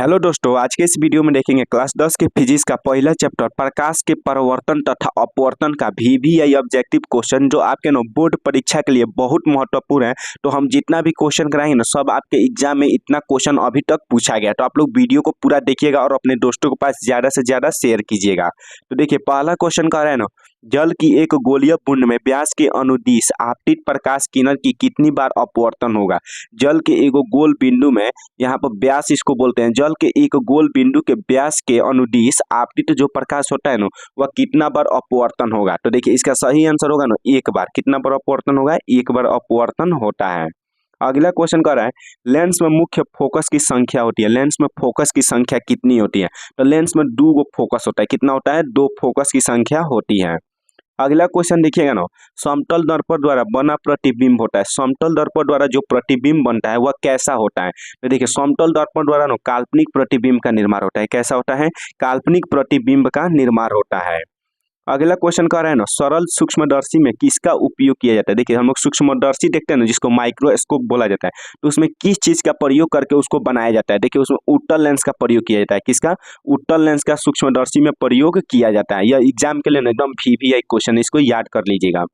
Hello दोस्तों, आज के इस वीडियो में देखेंगे क्लास 10 के फिजिक्स का पहला चैप्टर प्रकाश के परावर्तन तथा अपवर्तन का वीवीआई ऑब्जेक्टिव क्वेश्चन, जो आपके बोर्ड परीक्षा के लिए बहुत महत्वपूर्ण है। तो हम जितना भी क्वेश्चन कराएंगे ना, सब आपके एग्जाम में इतना क्वेश्चन अभी तक पूछा गया। तो आप लोग वीडियो को पूरा देखिएगा और अपने दोस्तों के पास ज्यादा से ज्यादा शेयर कीजिएगा। तो देखिए, पहला क्वेश्चन कह रहा है ना, जल की एक गोलीय बूंद में व्यास के अनुदिश आपतित प्रकाश किरण की कितनी बार अपवर्तन होगा। जल के एक गोल बिंदु में, यहाँ पर व्यास इसको बोलते हैं, जल के एक गोल बिंदु के व्यास के अनुदिश आपतित जो प्रकाश होता है ना, वह कितना बार अपवर्तन होगा। तो देखिए, इसका सही आंसर होगा ना, एक बार। कितना बार अपवर्तन होगा? एक बार अपवर्तन होता है। अगला क्वेश्चन कह रहा है, लेंस में मुख्य फोकस की संख्या होती है। लेंस में फोकस की संख्या कितनी होती है? तो लेंस में 2 फोकस होता है। कितना होता है? 2 फोकस की संख्या होती है। अगला क्वेश्चन देखिएगा ना, समतल दर्पण द्वारा बना प्रतिबिंब होता है। समतल दर्पण द्वारा जो प्रतिबिंब बनता है वह कैसा होता है? तो देखिए, समतल दर्पण द्वारा ना काल्पनिक प्रतिबिंब का निर्माण होता है। कैसा होता है? काल्पनिक प्रतिबिंब का निर्माण होता है। अगला क्वेश्चन कह रहा है ना, सरल सूक्ष्मदर्शी में किसका उपयोग किया जाता है। देखिए, हम लोग सूक्ष्मदर्शी देखते हैं ना, जिसको माइक्रोस्कोप बोला जाता है, तो उसमें किस चीज का प्रयोग करके उसको बनाया जाता है? देखिए, उसमें उत्तल लेंस का प्रयोग किया जाता है। किसका? उत्तल लेंस का सूक्ष्मदर्शी में प्रयोग किया जाता है। यह एग्जाम के लिए ना एकदम वीवीआई क्वेश्चन, इसको याद कर लीजिएगा।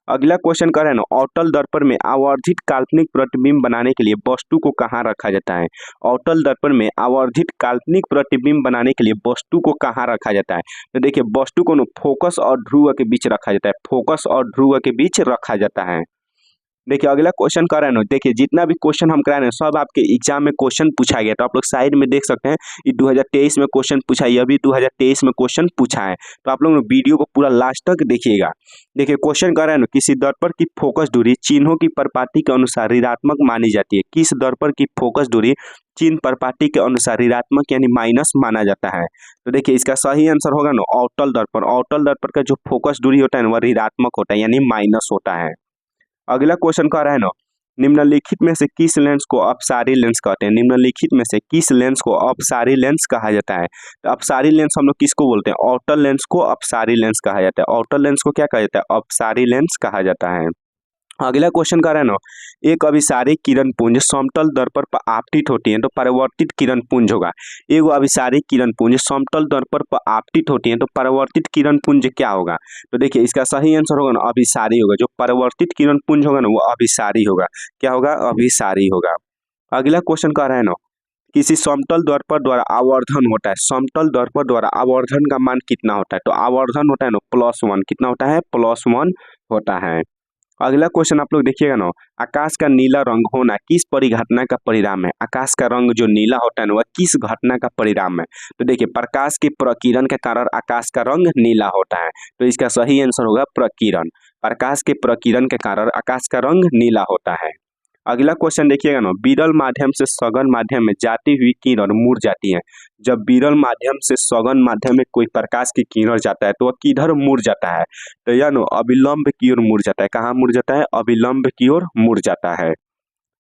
अगला क्वेश्चन कर रहे हैं ना, अवतल दर्पण में आवर्धित काल्पनिक प्रतिबिंब बनाने के लिए वस्तु को कहाँ रखा जाता है। अवतल दर्पण में आवर्धित काल्पनिक प्रतिबिंब बनाने के लिए वस्तु को कहाँ रखा जाता है। तो देखिए, वस्तु को फोकस और ध्रुव के बीच रखा जाता है। फोकस और ध्रुव के बीच रखा जाता है। देखिए, अगला क्वेश्चन कर रहे हैं ना, देखिए जितना भी क्वेश्चन हम करा रहे हैं सब आपके एग्जाम में क्वेश्चन पूछा गया। तो आप लोग साइड में देख सकते हैं, ये 2023 में क्वेश्चन पूछा है, यह भी 2023 में क्वेश्चन पूछा है। तो आप लोग वीडियो को पूरा लास्ट तक देखिएगा। देखिए, क्वेश्चन कर रहे हैं ना, किसी दर्पण की फोकस दूरी चिन्हों की प्रपाटी के अनुसार ऋणात्मक मानी जाती है। किस दर्पण की फोकस दूरी चिन्ह प्रपाटी के अनुसार ऋणात्मक यानी माइनस माना जाता है। तो देखिए, इसका सही आंसर होगा ना, अवतल दर्पण। अवतल दर्पण का जो फोकस दूरी होता है ना, वह ऋणात्मक होता है यानी माइनस होता है। अगला क्वेश्चन कह रहा है ना, निम्नलिखित में से किस लेंस को अपसारी लेंस कहते हैं। निम्नलिखित में से किस लेंस को अपसारी लेंस कहा जाता है। तो अपसारी लेंस हम लोग किसको बोलते हैं? अवतल लेंस को अपसारी लेंस कहा जाता है। अवतल लेंस को क्या कहा जाता है? अपसारी लेंस कहा जाता है। अगला क्वेश्चन कह रहा है ना, एक अभिसारी किरण पुंज समतल दर्पण पर आपतित होती है तो परावर्तित किरण पुंज होगा। एक अभिसारी किरण पुंज समतल दर्पण पर आपतित होती है तो परावर्तित किरण पुंज क्या होगा। तो देखिए, इसका सही आंसर होगा ना, अभिसारी होगा। जो परावर्तित किरण पुंज होगा ना, वो अभिसारी होगा। क्या होगा? अभिसारी होगा। अगला क्वेश्चन कह रहा है ना, किसी समतल दर्पण द्वारा आवर्धन होता है। समतल दर्पण द्वारा आवर्धन का मान कितना होता है? तो आवर्धन होता है ना +1। कितना होता है? +1 होता है। अगला क्वेश्चन आप लोग देखिएगा ना, आकाश का नीला रंग होना किस परिघटना का परिणाम है। आकाश का रंग जो नीला होता है ना, वह किस घटना का परिणाम है। तो देखिए, प्रकाश के प्रकीर्णन के कारण आकाश का रंग नीला होता है। तो इसका सही आंसर होगा प्रकीर्णन। प्रकाश के प्रकीर्णन के कारण आकाश का रंग नीला होता है। अगला क्वेश्चन देखिएगा ना, विरल माध्यम से सघन माध्यम में जाती हुई किरण मुड़ जाती है। जब विरल माध्यम से सघन माध्यम में कोई प्रकाश की किरण जाता है तो वह किधर मुड़ जाता है। तो यह नो अविलंब की ओर मुड़ जाता है। कहाँ मुड़ जाता है? अविलंब की ओर मुड़ जाता है।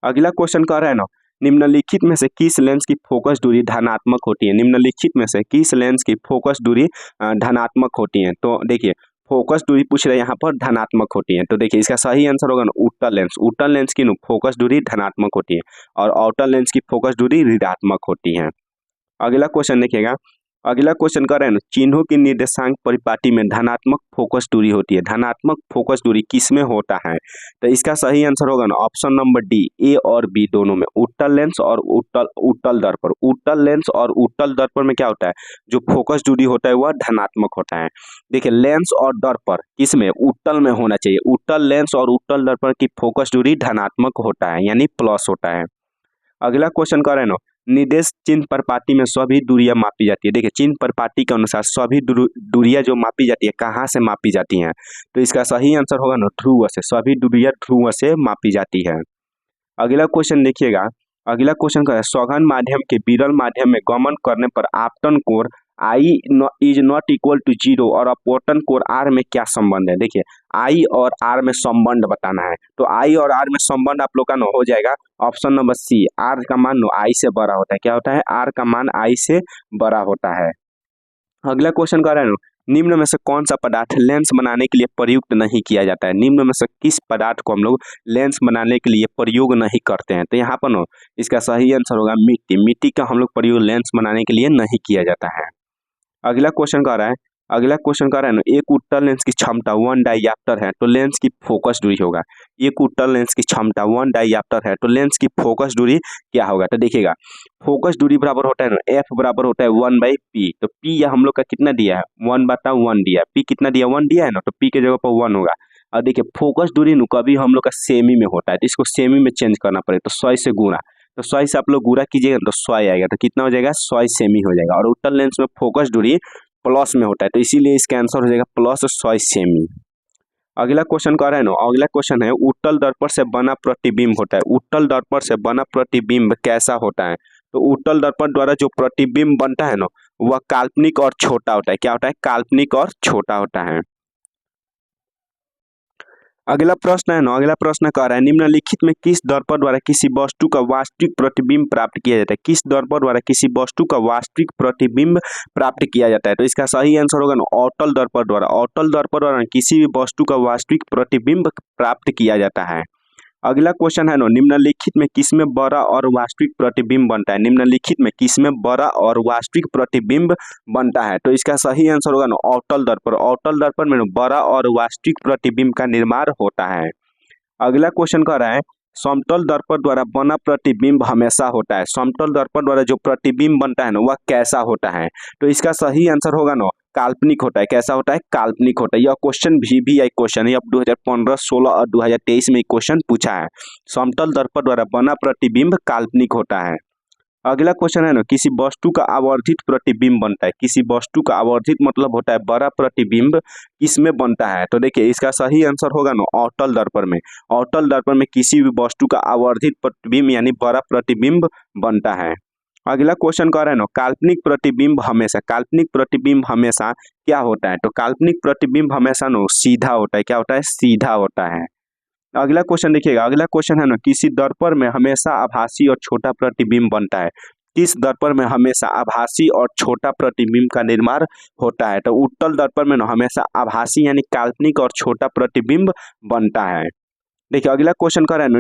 अगला क्वेश्चन कह रहा है ना, निम्नलिखित में से किस लेंस की फोकस दूरी धनात्मक होती है। निम्नलिखित में से किस लेंस की फोकस दूरी धनात्मक होती है। तो देखिए, फोकस दूरी पूछ रहे हैं यहाँ पर, धनात्मक होती है। तो देखिए, इसका सही आंसर होगा ना, उत्तल लेंस। उत्तल लेंस की फोकस दूरी धनात्मक होती है और अवतल लेंस की फोकस दूरी ऋणात्मक होती है। अगला क्वेश्चन देखिएगा, अगला क्वेश्चन कर रहे हैं ना, चिन्हों की निर्देशांक परिपाटी में धनात्मक फोकस दूरी होती है। धनात्मक फोकस दूरी किस में होता है। तो इसका सही आंसर होगा ना, ऑप्शन नंबर डी, ए और बी दोनों में। उत्तल लेंस और उत्तल दर्पण। उत्तल लेंस और उत्तल दर्पण में क्या होता है? जो फोकस दूरी होता है वह धनात्मक होता है। देखिए, लेंस और दर्पण किसमें? उत्तल में होना चाहिए। उत्तल लेंस और उत्तल दर्पण की फोकस दूरी धनात्मक होता है यानी प्लस होता है। अगला क्वेश्चन कर रहे हैं ना, निर्देश चिन्ह प्रपाटी में सभी दूरियां मापी जाती है। देखिए, चिन्ह प्रपाटी के अनुसार सभी दूरियां जो मापी जाती है, कहाँ से मापी जाती हैं। तो इसका सही आंसर होगा ना, ध्रुव से। सभी दूरियां ध्रुव से मापी जाती है। अगला क्वेश्चन देखिएगा, अगला क्वेश्चन का है, सघन माध्यम के विरल माध्यम में गमन करने पर आपतन कोण I is not equal to 0 और अपवर्तन कोण आर में क्या संबंध है। देखिए, आई और आर में संबंध बताना है। तो आई और आर में संबंध आप लोग का हो जाएगा ऑप्शन नंबर सी, आर का मान आई से बड़ा होता है। क्या होता है? आर का मान आई से बड़ा होता है। अगला क्वेश्चन कर रहे हैं, निम्न में से कौन सा पदार्थ लेंस बनाने के लिए प्रयुक्त नहीं किया जाता है? निम्न में से किस पदार्थ को हम लोग लेंस बनाने के लिए प्रयोग नहीं करते हैं? तो यहाँ पर नो इसका सही आंसर होगा मिट्टी। मिट्टी का हम लोग प्रयोग लेंस बनाने के लिए नहीं किया जाता है। अगला क्वेश्चन कह रहा है ना, एक उत्तल लेंस की क्षमता 1 डायऑप्टर है तो लेंस की फोकस दूरी होगा। एक उत्तल लेंस की क्षमता 1 डायऑप्टर है तो लेंस की फोकस दूरी क्या होगा? तो देखिएगा फोकस दूरी बराबर होता है ना, एफ बराबर होता है 1/p। तो p या हम लोग का कितना दिया है? 1/1 दिया है। p कितना दिया? 1 दिया है ना, तो p के जगह पर 1 होगा। और देखिए फोकस दूरी नु कभी हम लोग का सेमी में होता है तो इसको सेमी में चेंज करना पड़ेगा, तो 100 से गुणा। तो 100 से आप लोग गुणा कीजिएगा तो 100 आएगा, तो कितना हो जाएगा? 100 सेमी हो जाएगा। और उत्तल लेंस में फोकस दूरी प्लस में होता है तो इसीलिए इसका आंसर हो जाएगा प्लस 100 सेमी। अगला क्वेश्चन कह रहा है ना, अगला क्वेश्चन है उत्तल दर्पण से बना प्रतिबिंब होता है। उत्तल दर्पण से बना प्रतिबिंब कैसा होता है? तो उत्तल दर्पण द्वारा जो प्रतिबिंब बनता है ना वह काल्पनिक और छोटा होता है। क्या होता है? काल्पनिक और छोटा होता है। अगला प्रश्न है ना, अगला प्रश्न कह रहा है निम्नलिखित में किस दर्पण द्वारा किसी वस्तु का वास्तविक प्रतिबिंब प्राप्त किया जाता है? किस दर्पण द्वारा किसी वस्तु का वास्तविक प्रतिबिंब प्राप्त किया जाता है? तो इसका सही आंसर होगा ना अवतल दर्पण द्वारा। अवतल दर्पण द्वारा किसी भी वस्तु का वास्तविक प्रतिबिंब प्राप्त किया जाता है। अगला क्वेश्चन है ना, निम्नलिखित में किसमें बड़ा और वास्तविक प्रतिबिंब बनता है? निम्नलिखित में किसमें बड़ा और वास्तविक प्रतिबिंब बनता है? तो इसका सही आंसर होगा ना अवतल दर्पण। अवतल दर्पण में बड़ा और वास्तविक प्रतिबिंब का निर्माण होता है। अगला क्वेश्चन कह रहा है समतल दर्पण द्वारा बना प्रतिबिंब हमेशा होता है। समतल दर्पण द्वारा जो प्रतिबिंब बनता है ना वह कैसा होता है? तो इसका सही आंसर होगा ना काल्पनिक होता है। कैसा होता है? काल्पनिक होता है। यह क्वेश्चन भी एक क्वेश्चन है, अब 2015, 16 और 2023 में क्वेश्चन पूछा है। समतल दर्पण द्वारा बना प्रतिबिंब काल्पनिक होता है। अगला क्वेश्चन है ना, किसी वस्तु का आवर्धित प्रतिबिंब बनता है। किसी वस्तु का आवर्धित मतलब होता है बड़ा प्रतिबिंब किसमें बनता है? तो देखिए इसका सही आंसर होगा ना अवतल दर्पण में। अवतल दर्पण में किसी भी वस्तु का आवर्धित प्रतिबिंब यानी बड़ा प्रतिबिंब बनता है। अगला क्वेश्चन कह रहा है ना काल्पनिक प्रतिबिंब हमेशा क्या होता है? तो काल्पनिक प्रतिबिंब हमेशा नो सीधा होता है। क्या होता है? सीधा होता है। अगला क्वेश्चन देखिएगा, अगला क्वेश्चन है ना किसी दर्पण में हमेशा आभासी और छोटा प्रतिबिंब बनता है। किस दर्पण में हमेशा आभासी और छोटा प्रतिबिंब का निर्माण होता है? तो उत्तल दर्पण में ना हमेशा आभासी यानी काल्पनिक और छोटा प्रतिबिंब बनता है। देखिए अगला क्वेश्चन कर रहा है ना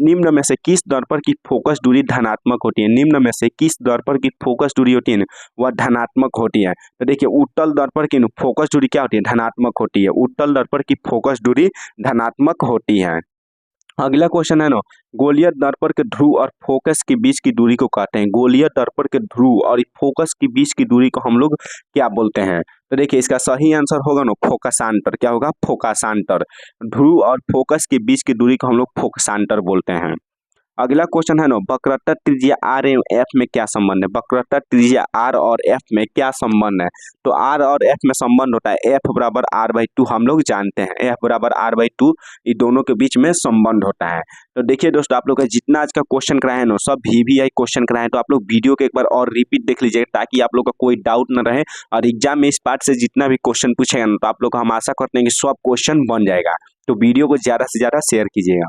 निम्न में से किस दर्पण की फोकस दूरी धनात्मक होती है? निम्न में से किस दर्पण की फोकस दूरी होती है ना वह धनात्मक होती है? तो देखिए उत्तल दर्पण की फोकस दूरी क्या होती है? धनात्मक होती है। उत्तल दर्पण की फोकस दूरी धनात्मक होती है। अगला क्वेश्चन है ना गोलीय दर्पण के ध्रुव और फोकस के बीच की दूरी को कहते हैं। गोलीय दर्पण के ध्रुव और फोकस के बीच की दूरी को हम लोग क्या बोलते हैं? तो देखिए इसका सही आंसर होगा ना फोकसांतर। क्या होगा? फोकसांतर। ध्रुव और फोकस के बीच की दूरी को हम लोग फोकसांतर बोलते हैं। अगला क्वेश्चन है ना वक्रता त्रिज्या आर एवं एफ में क्या संबंध है? वक्रता त्रिज्या आर और एफ में क्या संबंध है? तो आर और एफ में संबंध होता है एफ बराबर r/2। हम लोग जानते हैं एफ बराबर r/2 ये दोनों के बीच में संबंध होता है। तो देखिए दोस्तों आप लोग का जितना आज का क्वेश्चन कराए हैं ना सब VVI क्वेश्चन कराए हैं, तो आप लोग वीडियो को एक बार और रिपीट देख लीजिएगा ताकि आप लोग का कोई डाउट न रहे। और एग्जाम में इस पार्ट से जितना भी क्वेश्चन पूछेगा ना तो आप लोग हम आशा करते हैं कि सब क्वेश्चन बन जाएगा। तो वीडियो को ज़्यादा से ज़्यादा शेयर कीजिएगा।